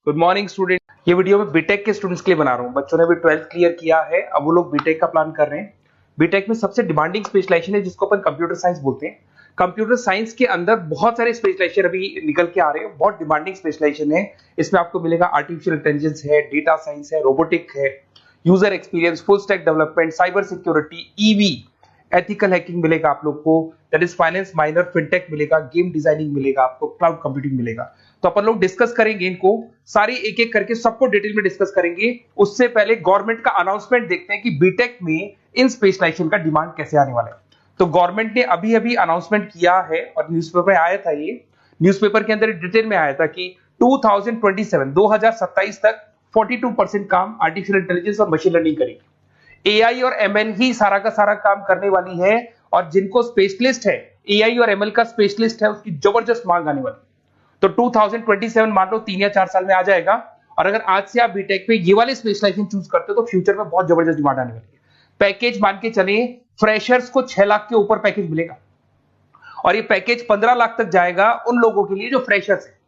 Good morning student. ये video मैं BTech के स्टूडेंट्स के लिए बना रहा हूँ। बच्चों ने भी 12th क्लियर किया है, अब वो लोग बीटेक का प्लान कर रहे हैं। बीटेक में सबसे डिमांडिंग स्पेशलाइजेशन है जिसको अपन कंप्यूटर साइंस बोलते हैं। कंप्यूटर साइंस के अंदर बहुत सारे स्पेशलाइजेशन अभी निकल के आ रहे हैं, बहुत डिमांडिंग स्पेशलाइजेशन है। इसमें आपको मिलेगा आर्टिफिशियल इंटेलिजेंस है, डेटा साइंस है, रोबोटिक है, user experience, full stack development, cyber security, EV, ethical hacking मिलेगा आप लोग को, that is finance minor, fintech मिलेगा, गेम डिजाइनिंग मिलेगा आपको, क्लाउड कंप्यूटिंग मिलेगा। तो अपन लोग डिस्कस करेंगे इनको सारी एक एक करके, सबको डिटेल में डिस्कस करेंगे। उससे पहले गवर्नमेंट का अनाउंसमेंट देखते हैं कि बीटेक में इन स्पेशलाइजेशन का डिमांड कैसे आने वाला है। तो गवर्नमेंट ने अभी अभी अनाउंसमेंट किया है और न्यूज़पेपर में आया था, ये न्यूज़पेपर के अंदर डिटेल में आया था कि 2027 तक 42% काम आर्टिफिशियल इंटेलिजेंस और मशीन लर्निंग करेगी। एआई और एमएल ही सारा का सारा काम करने वाली है, और जिनको स्पेशलिस्ट है, एआई और एमएल का स्पेशलिस्ट है, उसकी जबरदस्त मांग आने वाली है। तो 2027 मान लो 3 या 4 साल में आ जाएगा। और अगर आज से आप बीटेक पे ये वाले स्पेशलाइजेशन चूज करते हो तो फ्यूचर में बहुत जबरदस्त डिमांड आने वाली है। पैकेज मान के चले, फ्रेशर्स को 6 लाख के ऊपर पैकेज मिलेगा, और ये पैकेज 15 लाख तक जाएगा उन लोगों के लिए जो फ्रेशर्स है।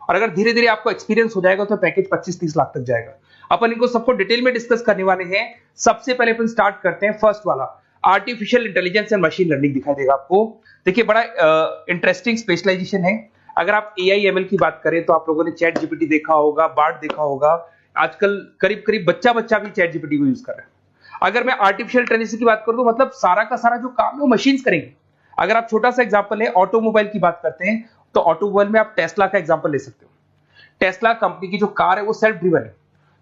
और अगर धीरे धीरे आपको एक्सपीरियंस हो जाएगा तो पैकेज 25-30 लाख तक जाएगा। अपन इनको सबको डिटेल में डिस्कस करने वाले हैं। सबसे पहले अपन स्टार्ट करते हैं फर्स्ट वाला, artificial intelligence and machine learning दिखाई देगा आपको। देखिए बड़ा इंटरेस्टिंग स्पेशलाइजेशन है। अगर आप एआई एमएल की बात करें तो आप लोगों ने चैट जीपीटी देखा होगा, बार्ड देखा होगा। आजकल करीब करीब बच्चा भी चैट जीपीटी को यूज कर रहा है। अगर मैं आर्टिफिशियल इंटेलिजेंस की बात करूं तो मतलब सारा का सारा जो काम है वो मशीन्स करेंगे। अगर आप छोटा सा एग्जांपल है, ऑटोमोबाइल की बात करते हैं तो ऑटोमोबाइल में आप टेस्ला का एग्जांपल ले सकते हो। टेस्ला कंपनी की जो कार है वो सेल्फ ड्रिवन है।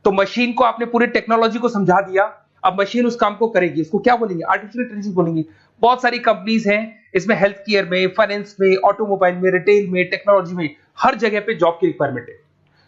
तो मशीन को आपने पूरी टेक्नोलॉजी को समझा दिया, अब मशीन उस काम को करेगी। इसको क्या बोलेंगे? आर्टिफिशियल इंटेलिजेंस बोलेंगे। बहुत सारी कंपनीज हैं इसमें, हेल्थ केयर में, फाइनेंस में, ऑटोमोबाइल में, रिटेल में, टेक्नोलॉजी में, हर जगह पे जॉब की रिक्वायरमेंट है।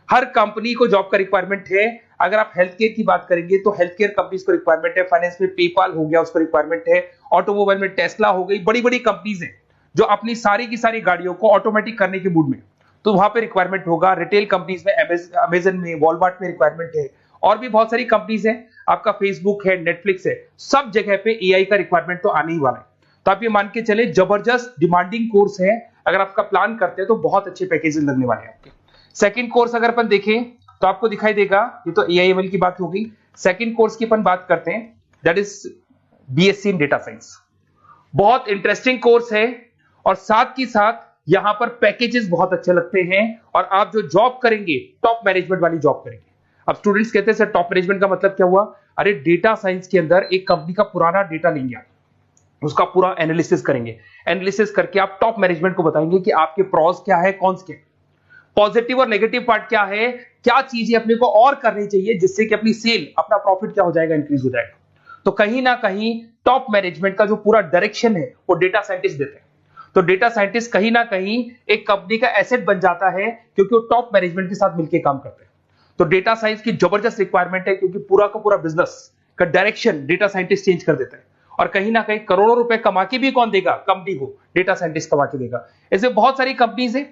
हर कंपनी को जॉब का रिक्वायरमेंट है। अगर आप हेल्थ केयर की बात करेंगे तो हेल्थ केयर कंपनीज को रिक्वायरमेंट है, फाइनेंस में पेपाल हो गया उसको रिक्वायरमेंट है, ऑटोमोबाइल में टेस्ला हो गई, बड़ी बड़ी कंपनीज हैं जो अपनी सारी की सारी गाड़ियों को ऑटोमेटिक करने के मूड में, तो वहां पे रिक्वायरमेंट होगा। रिटेल कंपनीज में, अमेजन में, वॉलमार्ट में रिक्वायरमेंट है, और भी बहुत सारी कंपनीज हैं, आपका फेसबुक है, नेटफ्लिक्स है, सब जगह पे एआई का रिक्वायरमेंट तो आने ही वाला है। तो आप ये मान के चले जबरदस्त डिमांडिंग कोर्स है। अगर आपका प्लान करते हैं तो बहुत अच्छे पैकेजेस लगने वाले हैं आपके। सेकंड कोर्स अगर अपन देखें तो आपको दिखाई देगा, ये तो एआई एमएल की बात हो गई। सेकंड कोर्स की अपन बात करते हैं, that is BSc in data science. बहुत इंटरेस्टिंग कोर्स है, और साथ ही साथ यहां पर पैकेजेस बहुत अच्छे लगते हैं, और आप जो जॉब करेंगे टॉप मैनेजमेंट वाली जॉब करेंगे। अब स्टूडेंट्स कहते हैं सर टॉप मैनेजमेंट का मतलब क्या हुआ? अरे डेटा साइंस के अंदर एक कंपनी का पुराना डेटा लेंगे आप, उसका पूरा एनालिसिस करेंगे, एनालिसिस करके आप टॉप मैनेजमेंट को बताएंगे कि आपके प्रॉस क्या है, कॉन्स क्या है, पॉजिटिव और नेगेटिव पार्ट क्या है, क्या चीजें अपने को और करनी चाहिए जिससे कि अपनी सेल, अपना प्रॉफिट क्या हो जाएगा, इंक्रीज हो जाएगा। तो कहीं ना कहीं टॉप मैनेजमेंट का जो पूरा डायरेक्शन है वो डेटा साइंटिस्ट देते हैं। तो डेटा साइंटिस्ट कहीं ना कहीं एक कंपनी का एसेट बन जाता है, क्योंकि वो टॉप मैनेजमेंट के साथ मिलकर काम करते हैं। तो डेटा साइंस की जबरदस्त रिक्वायरमेंट है, क्योंकि पूरा का पूरा बिजनेस का डायरेक्शन डेटा साइंटिस्ट चेंज कर देता है। और कहीं ना कहीं करोड़ों रुपए कमा के भी कौन देगा? कंपनी को डेटा साइंटिस्ट कमा के देगा। ऐसे बहुत सारी कंपनीज है,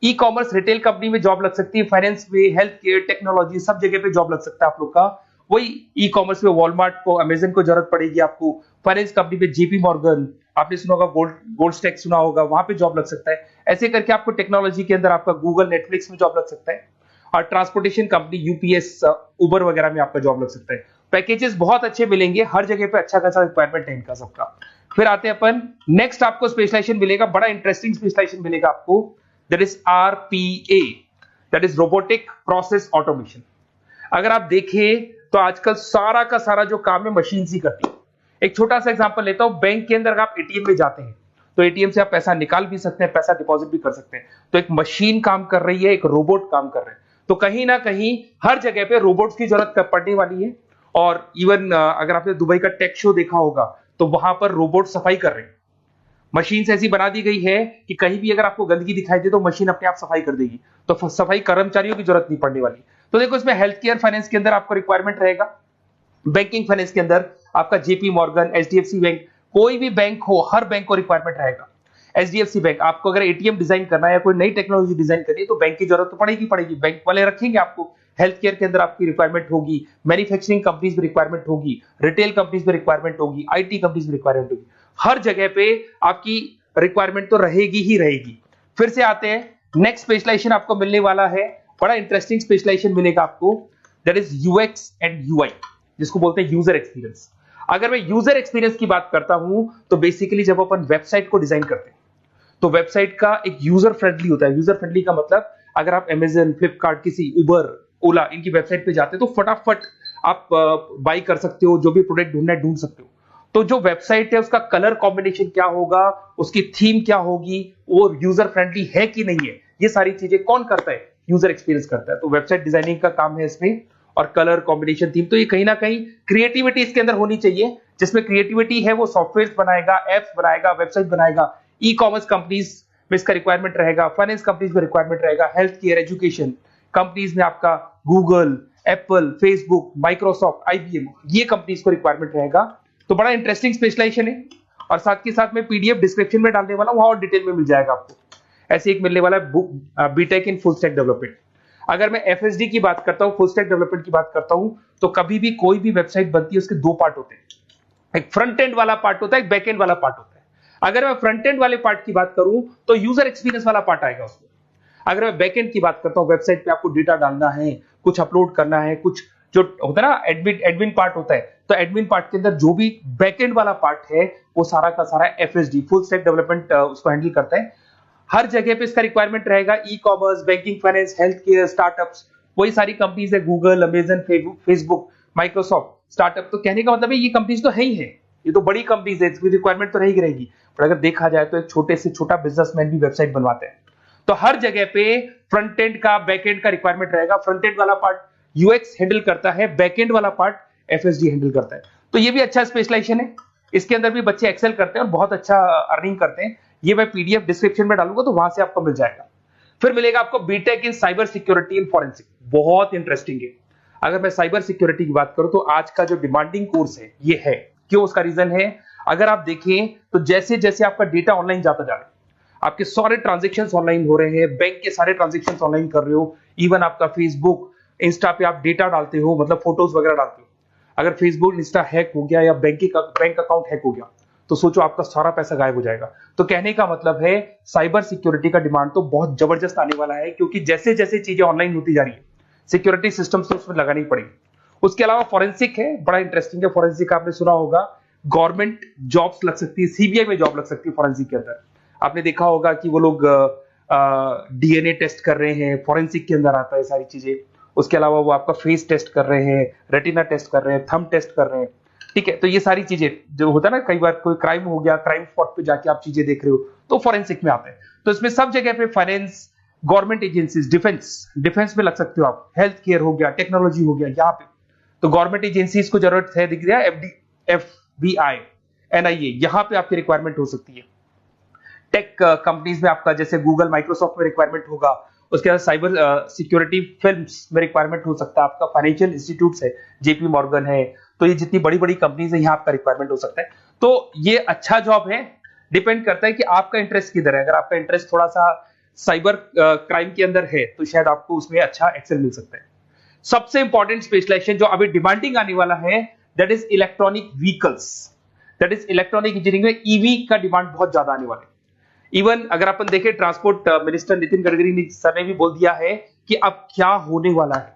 ई कॉमर्स, रिटेल कंपनी में जॉब लग सकती है, फाइनेंस में, हेल्थ केयर, टेक्नोलॉजी, सब जगह पे जॉब लग सकता है आप लोग का। वही ई कॉमर्स में वॉलमार्ट को, अमेजन को जरूरत पड़ेगी आपको। फाइनेंस कंपनी में जेपी मॉर्गन, आपने सुना होगा, गोल्डस्टैक सुना होगा, वहां पे जॉब लग सकता है। ऐसे करके आपको टेक्नोलॉजी के अंदर आपका गूगल, नेटफ्लिक्स में जॉब लग सकता है। और ट्रांसपोर्टेशन कंपनी, यूपीएस, उबर वगैरह में आपका जॉब लग सकता है। पैकेजेस बहुत अच्छे मिलेंगे, हर जगह पे अच्छा खासा रिक्वायरमेंट है इनका सबका। फिर आते हैं अपन नेक्स्ट, आपको स्पेशलाइजेशन मिलेगा, बड़ा इंटरेस्टिंग स्पेशलाइजेशन मिलेगा आपको, that is RPA, that is robotic process automation. अगर आप देखें तो आजकल सारा का सारा जो काम है मशीन ही करती है। एक छोटा सा एग्जांपल लेता हूं, बैंक के अंदर अगर आप एटीएम में जाते हैं तो एटीएम से आप पैसा निकाल भी सकते हैं, पैसा डिपॉजिट भी कर सकते हैं। तो एक मशीन काम कर रही है, एक रोबोट काम कर रहे हैं। तो कहीं ना कहीं हर जगह पे रोबोट्स की जरूरत पड़ने वाली है। और इवन अगर आपने दुबई का टेक शो देखा होगा तो वहां पर रोबोट सफाई कर रहे हैं। मशीन ऐसी बना दी गई है कि कहीं भी अगर आपको गंदगी दिखाई दे तो मशीन अपने आप सफाई कर देगी, तो सफाई कर्मचारियों की जरूरत नहीं पड़ने वाली। तो देखो इसमें हेल्थ केयर, फाइनेंस के अंदर आपको रिक्वायरमेंट रहेगा, बैंकिंग फाइनेंस के अंदर आपका जेपी मॉर्गन, एचडीएफसी बैंक, कोई भी बैंक हो, हर बैंक को रिक्वायरमेंट रहेगा। एचडीएफसी बैंक, आपको अगर एटीएम डिजाइन करना है या कोई नई टेक्नोलॉजी डिजाइन करनी है तो बैंक की जरूरत तो पड़ेगी, बैंक वाले रखेंगे आपको। हेल्थ केयर के अंदर आपकी रिक्वायरमेंट होगी, मैन्युफैक्चरिंग कंपनीज में रिक्वायरमेंट होगी, रिटेल कंपनीज में रिक्वायरमेंट होगी, आईटी कंपनीज में रिक्वायरमेंट होगी। हर जगह पे आपकी रिक्वायरमेंट तो रहेगी ही रहेगी। फिर से आते हैं, नेक्स्ट स्पेशलाइजेशन आपको मिलने वाला है बड़ा इंटरेस्टिंग स्पेशलाइजेशन मिलेगा आपको, that is UX and UI, जिसको बोलते हैं यूजर एक्सपीरियंस। अगर मैं यूजर एक्सपीरियंस की बात करता हूं तो बेसिकली जब अपन वेबसाइट को डिजाइन करते हैं तो वेबसाइट का एक यूजर फ्रेंडली होता है। यूजर फ्रेंडली का मतलब अगर आप अमेजन, फ्लिपकार्ट, किसी उबर, ओला इनकी वेबसाइट पे जाते हैं तो फटाफट आप बाई कर सकते हो, जो भी प्रोडक्ट ढूंढना है ढूंढ सकते हो। तो जो वेबसाइट है उसका कलर कॉम्बिनेशन क्या होगा, उसकी थीम क्या होगी, वो यूजर फ्रेंडली है कि नहीं है, ये सारी चीजें कौन करता है, यूजर एक्सपीरियंस करता है। तो वेबसाइट डिजाइनिंग का काम है इसमें, और कलर कॉम्बिनेशन, थीम, तो ये कहीं ना कहीं क्रिएटिविटी इसके अंदर होनी चाहिए। जिसमें क्रिएटिविटी है वो सॉफ्टवेयर बनाएगा, एप्स बनाएगा, वेबसाइट बनाएगा। ई कॉमर्स कंपनीज में इसका रिक्वायरमेंट रहेगा, फाइनेंस कंपनीज में रिक्वायरमेंट रहेगा, हेल्थ केयर, एजुकेशन कंपनीज में आपका Google, Apple, Facebook, Microsoft, IBM, ये कंपनीज को रिक्वायरमेंट रहेगा। तो बड़ा इंटरेस्टिंग स्पेशलाइजेशन है, और साथ के साथ में पीडीएफ डिस्क्रिप्शन में डालने वाला हूं, वहां और डिटेल में मिल जाएगा आपको। ऐसे एक मिलने वाला है book, BTech in full stack development. अगर मैं एफएसडी की बात करता हूं, फुल स्टैक डेवलपमेंट की बात करता हूं, तो कभी भी कोई भी वेबसाइट बनती है उसके दो पार्ट होते हैं, एक फ्रंट एंड वाला पार्ट होता है, एक बैक एंड वाला पार्ट होता है। अगर मैं फ्रंट एंड वाले पार्ट की बात करूं तो यूजर एक्सपीरियंस वाला पार्ट आएगा उसमें। अगर मैं बैक एंड की बात करता हूं, वेबसाइट पे आपको डेटा डालना है, कुछ अपलोड करना है, कुछ जो होता है ना एडमिन पार्ट होता है, तो एडमिन पार्ट के अंदर जो भी बैक एंड वाला पार्ट है वो सारा का सारा एफएसडी, फुल स्टैक डेवलपमेंट, उसको हैंडल करता है। हर जगह पे इसका रिक्वायरमेंट रहेगा। E commerce, banking, finance, health care, startups, वही सारी कंपनीज है, Google, Amazon, Facebook, Microsoft, startup. तो कहने का मतलब है ये कंपनीज तो है ही है, ये तो बड़ी कंपनीज है, इसकी रिक्वायरमेंट तो रहेगी रहेगी। पर अगर देखा जाए तो एक छोटे से छोटा बिजनेसमैन भी वेबसाइट बनवाते हैं। तो हर जगह पे फ्रंट एंड का, बैक एंड का रिक्वायरमेंट रहेगा। फ्रंट एंड वाला पार्ट यूएक्स हैंडल करता है, बैक एंड वाला पार्ट एफएसडी हैंडल करता है। तो ये भी अच्छा स्पेशलाइजेशन है, इसके अंदर भी बच्चे एक्सेल करते हैं और बहुत अच्छा अर्निंग करते हैं। ये मैं पीडीएफ डिस्क्रिप्शन में डालूंगा तो वहां से आपको मिल जाएगा। फिर मिलेगा आपको BTech in cyber security and forensic, बहुत इंटरेस्टिंग है। अगर मैं साइबर सिक्योरिटी की बात करूं तो आज का जो डिमांडिंग कोर्स है ये है। क्यों? उसका रीजन है, अगर आप देखें तो जैसे जैसे आपका डेटा ऑनलाइन जाता जा रहा है, आपके सारे ट्रांजेक्शंस ऑनलाइन हो रहे हैं, बैंक के सारे ट्रांजेक्शंस ऑनलाइन कर रहे हो, इवन आपका फेसबुक, इंस्टा पे आप डेटा डालते हो, मतलब फोटोज वगैरह डालते हो। अगर फेसबुक, इंस्टा हैक हो गया या बैंक अकाउंट हैक हो गया तो सोचो आपका सारा पैसा गायब हो जाएगा। तो कहने का मतलब है साइबर सिक्योरिटी का डिमांड तो बहुत जबरदस्त आने वाला है, क्योंकि जैसे जैसे चीजें ऑनलाइन होती जा रही है सिक्योरिटी सिस्टम्स तो उसमें लगानी पड़ेगी। उसके अलावा फॉरेंसिक है, बड़ा इंटरेस्टिंग है। फॉरेंसिक आपने सुना होगा, गवर्नमेंट जॉब्स लग सकती है, सीबीआई में जॉब लग सकती है फॉरेंसिक के अंदर। आपने देखा होगा कि वो लोग डीएनए टेस्ट कर रहे हैं, फॉरेंसिक के अंदर आता है सारी चीजें। उसके अलावा वो आपका फेस टेस्ट कर रहे हैं, रेटिना टेस्ट कर रहे हैं, थंब टेस्ट कर रहे हैं, ठीक है। तो ये सारी चीजें जो होता है ना, कई बार कोई क्राइम हो गया, क्राइम स्पॉट पे जाके आप चीजें देख रहे हो तो फॉरेंसिक में आते हैं। तो इसमें सब जगह पे फाइनेंस, गवर्नमेंट एजेंसीज, डिफेंस में लग सकते हो आप, हेल्थ केयर हो गया, टेक्नोलॉजी हो गया, यहाँ पे तो गवर्नमेंट एजेंसीज को जरूरत है, दिख रहा है, एफबीआई, एनआईए, यहाँ पे आपकी रिक्वायरमेंट हो सकती है। टेक कंपनीज में आपका जैसे गूगल, माइक्रोसॉफ्ट में रिक्वायरमेंट होगा। उसके बाद साइबर सिक्योरिटी फिल्म्स में रिक्वायरमेंट हो सकता है आपका, फाइनेंशियल इंस्टीट्यूट्स है, जेपी मॉर्गन है, तो ये जितनी बड़ी बड़ी कंपनीज है यहाँ आपका रिक्वायरमेंट हो सकता है। तो ये अच्छा जॉब है, डिपेंड करता है कि आपका इंटरेस्ट किधर है। अगर आपका इंटरेस्ट थोड़ा सा साइबर क्राइम के अंदर है तो शायद आपको उसमें अच्छा एक्सेल मिल सकता है। सबसे इंपॉर्टेंट स्पेशलाइजेशन जो अभी डिमांडिंग आने वाला है, that is electronic vehicles, that is electronic engineering में ईवी का डिमांड बहुत ज्यादा आने वाला है। इवन अगर अपन देखें, transport minister Nitin Gadkari sir ने भी बोल दिया है कि अब क्या होने वाला है,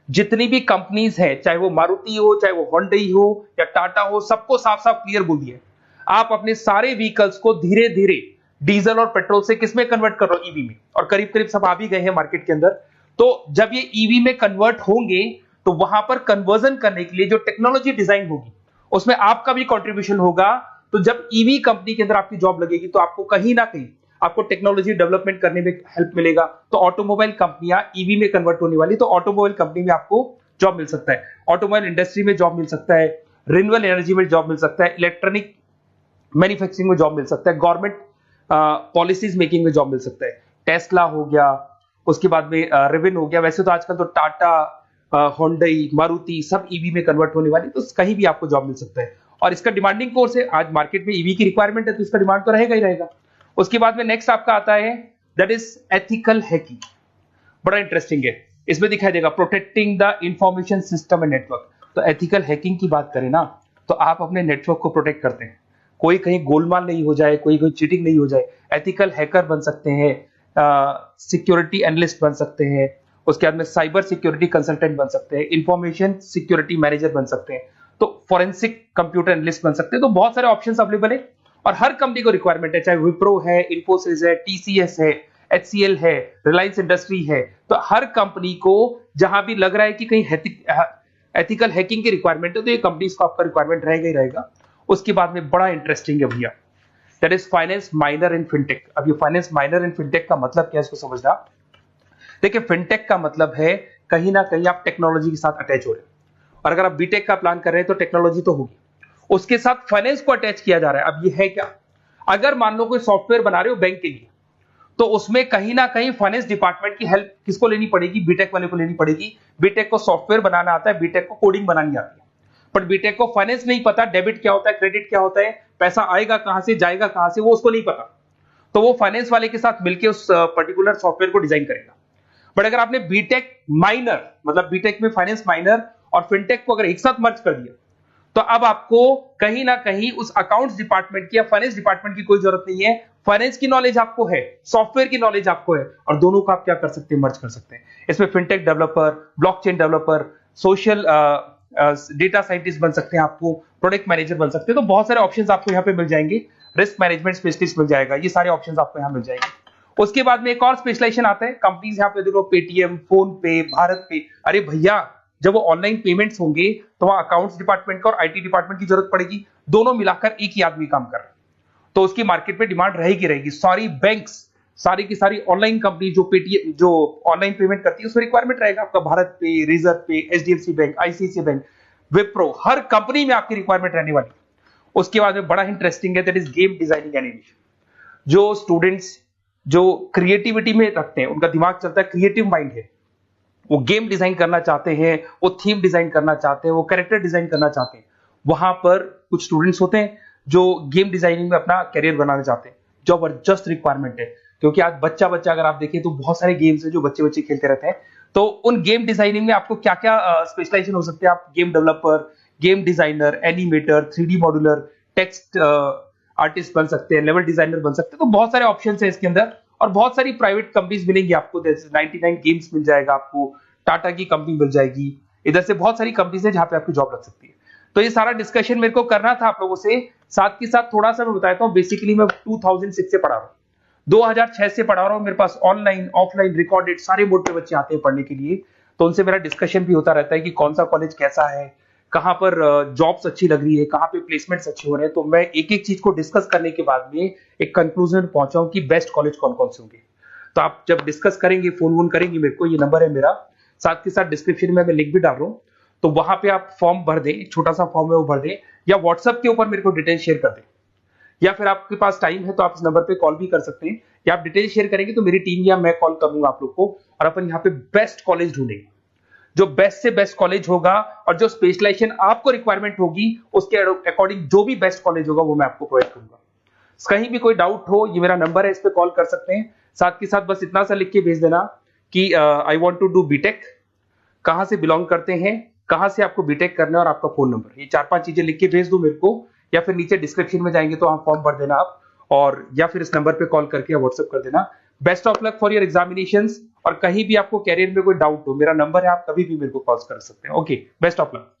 जितनी भी कंपनीज है, चाहे वो मारुति हो, चाहे वो होंडई हो या टाटा हो, सबको साफ साफ क्लियर बोल दिया, आप अपने सारे व्हीकल्स को धीरे धीरे डीजल और पेट्रोल से किसमें कन्वर्ट कर रहे हो, ईवी में। और करीब करीब सब आ भी गए हैं मार्केट के अंदर। तो जब ये ईवी में कन्वर्ट होंगे तो वहां पर कन्वर्जन करने के लिए जो टेक्नोलॉजी डिजाइन होगी उसमें आपका भी कंट्रीब्यूशन होगा। तो जब ईवी कंपनी के अंदर आपकी जॉब लगेगी तो आपको कहीं ना कहीं आपको टेक्नोलॉजी डेवलपमेंट करने में हेल्प मिलेगा। तो ऑटोमोबाइल कंपनियां ईवी में कन्वर्ट होने वाली, तो ऑटोमोबाइल कंपनी में आपको जॉब मिल सकता है, ऑटोमोबाइल इंडस्ट्री में जॉब मिल सकता है, रिन्यूएबल एनर्जी में जॉब मिल सकता है, इलेक्ट्रॉनिक मैन्युफैक्चरिंग में जॉब मिल सकता है, गवर्नमेंट पॉलिसीज मेकिंग में जॉब मिल सकता है, टेस्ला हो गया, उसके बाद में रिविन हो गया। वैसे तो आजकल तो टाटा, होंडई, मारुति सब ईवी में कन्वर्ट होने वाली, तो कहीं भी आपको जॉब मिल सकता है। और इसका डिमांडिंग कोर्स है, आज मार्केट में ईवी की रिक्वायरमेंट है तो इसका डिमांड तो रहेगा ही रहेगा। उसके बाद में नेक्स्ट आपका आता है दैट इज एथिकल हैकिंग, बड़ा इंटरेस्टिंग है। इसमें दिखाई देगा protecting the information system and network. तो एथिकल हैकिंग की बात करें ना तो आप अपने नेटवर्क को प्रोटेक्ट करते हैं, कोई कहीं गोलमाल नहीं हो जाए, कोई चीटिंग नहीं हो जाए। एथिकल हैकर बन सकते हैं, सिक्योरिटी एनालिस्ट बन सकते हैं, उसके बाद में साइबर सिक्योरिटी कंसल्टेंट बन सकते हैं, इंफॉर्मेशन सिक्योरिटी मैनेजर बन सकते हैं, तो फोरेंसिक कंप्यूटर एनालिस्ट बन सकते हैं। तो बहुत सारे ऑप्शंस अवेलेबल है और हर कंपनी को रिक्वायरमेंट है, चाहे विप्रो है, इन्फोसिस है, टीसीएस है, एचसीएल है, रिलायंस इंडस्ट्री है। तो हर कंपनी को जहां भी लग रहा है कि कहीं एथिकल हैकिंग की रिक्वायरमेंट है तो ये कंपनीज को आपका रिक्वायरमेंट रहेगा ही रहेगा। उसके बाद में बड़ा इंटरेस्टिंग है भैया, that is finance minor in fintech. अब ये फाइनेंस माइनर इन फिनटेक का मतलब क्या है इसको समझना। देखिए फिनटेक का मतलब है कहीं ना कहीं आप टेक्नोलॉजी के साथ अटैच हो रहे हैं, और अगर आप बीटेक का प्लान कर रहे हैं तो टेक्नोलॉजी तो होगी, उसके साथ फाइनेंस को अटैच किया जा रहा है। अब ये है क्या, अगर मान लो कोई सॉफ्टवेयर बना रहे हो बैंक के लिए, तो उसमें कहीं ना कहीं फाइनेंस डिपार्टमेंट की हेल्प किसको लेनी पड़ेगी, बीटेक वाले को लेनी पड़ेगी। बीटेक को सॉफ्टवेयर बनाना आता है, बीटेक को कोडिंग बनानी आती है, बट बीटेक को फाइनेंस नहीं पता, डेबिट क्या होता है, क्रेडिट क्या होता है, पैसा आएगा कहां से, जाएगा कहां से, वो उसको नहीं पता। तो वो फाइनेंस वाले के साथ मिलकर उस पर्टिकुलर सॉफ्टवेयर को डिजाइन करेगा। बट अगर आपने बीटेक माइनर, मतलब बीटेक में फाइनेंस माइनर और फिनटेक को अगर एक साथ मर्ज कर दिया, तो अब आपको कहीं ना कहीं उस अकाउंट्स डिपार्टमेंट की या फाइनेंस डिपार्टमेंट की कोई जरूरत नहीं है। फाइनेंस की नॉलेज आपको है, सॉफ्टवेयर की नॉलेज आपको है, और दोनों को आप क्या कर सकते हैं, मर्ज कर सकते हैं। इसमें fintech developer, blockchain developer, social data scientist बन सकते हैं, आपको प्रोडक्ट मैनेजर बन सकते हैं। तो बहुत सारे ऑप्शंस आपको यहाँ पे मिल जाएंगे, रिस्क मैनेजमेंट स्पेशलिस्ट मिल जाएगा, ये सारे ऑप्शंस आपको यहाँ मिल जाएंगे। उसके बाद में एक और स्पेशलाइजेशन आता है, कंपनीज यहाँ पे देखो पेटीएम, फोन पे, भारत पे। अरे भैया जब वो ऑनलाइन पेमेंट्स होंगे तो वहां अकाउंट्स डिपार्टमेंट का और आईटी डिपार्टमेंट की जरूरत पड़ेगी, दोनों मिलाकर एक ही आदमी काम कर रहा है, तो उसकी मार्केट में डिमांड रहेगी रहेगी। सारी बैंक्स, सारी की सारी ऑनलाइन कंपनी जो पेटीएम, जो ऑनलाइन पेमेंट करती है, उसमें रिक्वायरमेंट रहेगा आपका भारत पे, Razorpay, HDFC bank, ICICI bank, Wipro, हर कंपनी में आपकी रिक्वायरमेंट रहने वाली। उसके बाद में बड़ा इंटरेस्टिंग है, that is game designing animation. जो स्टूडेंट्स जो क्रिएटिविटी में रखते हैं, उनका दिमाग चलता है, क्रिएटिव माइंड है, वो गेम डिजाइन करना चाहते हैं, वो थीम डिजाइन करना चाहते हैं, वो कैरेक्टर डिजाइन करना चाहते हैं, वहां पर कुछ स्टूडेंट्स होते हैं जो गेम डिजाइनिंग में अपना करियर बनाना चाहते हैं। जबरदस्त रिक्वायरमेंट है, क्योंकि आज बच्चा बच्चा अगर आप देखें तो बहुत सारे गेम्स हैं जो बच्चे बच्चे खेलते रहते हैं। तो उन गेम डिजाइनिंग में आपको क्या क्या स्पेशलाइजेशन हो सकते हैं, आप game developer, game designer, animator, 3D modular, text artist बन सकते हैं, लेवल डिजाइनर बन सकते हैं। तो बहुत सारे ऑप्शंस हैं इसके अंदर, और बहुत सारी प्राइवेट कंपनीज मिलेंगी आपको, जैसे 99 गेम्स मिल जाएगा आपको, टाटा की कंपनी मिल जाएगी, इधर से बहुत सारी कंपनीज है जहां पे आपकी जॉब लग सकती है। तो ये सारा डिस्कशन मेरे को करना था आप लोगों से, साथ के साथ थोड़ा सा मैं बताता हूँ। बेसिकली मैं 2006 से पढ़ा रहा हूँ, 2006 से पढ़ा रहा हूँ। मेरे पास ऑनलाइन ऑफलाइन रिकॉर्डेड सारे मोड पे बच्चे आते हैं पढ़ने के लिए, तो उनसे मेरा डिस्कशन भी होता रहता है कि कौन सा कॉलेज कैसा है, कहां पर जॉब्स अच्छी लग रही है, कहां पे प्लेसमेंट्स अच्छे हो रहे हैं। तो मैं एक एक चीज को डिस्कस करने के बाद में एक कंक्लूजन पहुंचा हूं कि बेस्ट कॉलेज कौन कौन से होंगे। तो आप जब डिस्कस करेंगे, फोन वोन करेंगे मेरे को, ये नंबर है मेरा, साथ के साथ डिस्क्रिप्शन में मैं लिंक भी डाल रहा हूँ, तो वहां पे आप फॉर्म भर दें, एक छोटा सा फॉर्म है वो भर दें, या व्हाट्सएप के ऊपर मेरे को डिटेल शेयर कर दें, या फिर आपके पास टाइम है तो आप इस नंबर पे कॉल भी कर सकते हैं, या आप डिटेल शेयर करेंगे तो मेरी टीम या मैं कॉल करूंगा आप लोग को, और अपन यहाँ पे बेस्ट कॉलेज ढूंढेंगे। जो बेस्ट से बेस्ट कॉलेज होगा और जो स्पेशलाइजेशन आपको रिक्वायरमेंट होगी उसके अकॉर्डिंग जो भी बेस्ट कॉलेज होगा वो मैं आपको प्रोवाइड करूंगा। कहीं भी कोई डाउट हो, ये मेरा नंबर है, इस पे कॉल कर सकते हैं। साथ के साथ बस इतना सा लिख के भेज देना कि I want to do BTech, कहां से बिलोंग करते हैं, कहां से आपको बीटेक करना है, और आपका फोन नंबर, ये 4-5 चीजें लिख के भेज दो मेरे को, या फिर नीचे डिस्क्रिप्शन में जाएंगे तो आप फॉर्म भर देना आप, और या फिर इस नंबर पे कॉल करके व्हाट्सएप कर देना। Best of luck for your examinations, और कहीं भी आपको कैरियर में कोई डाउट हो, मेरा नंबर है, आप कभी भी मेरे को कॉल कर सकते हैं। Okay, best of luck.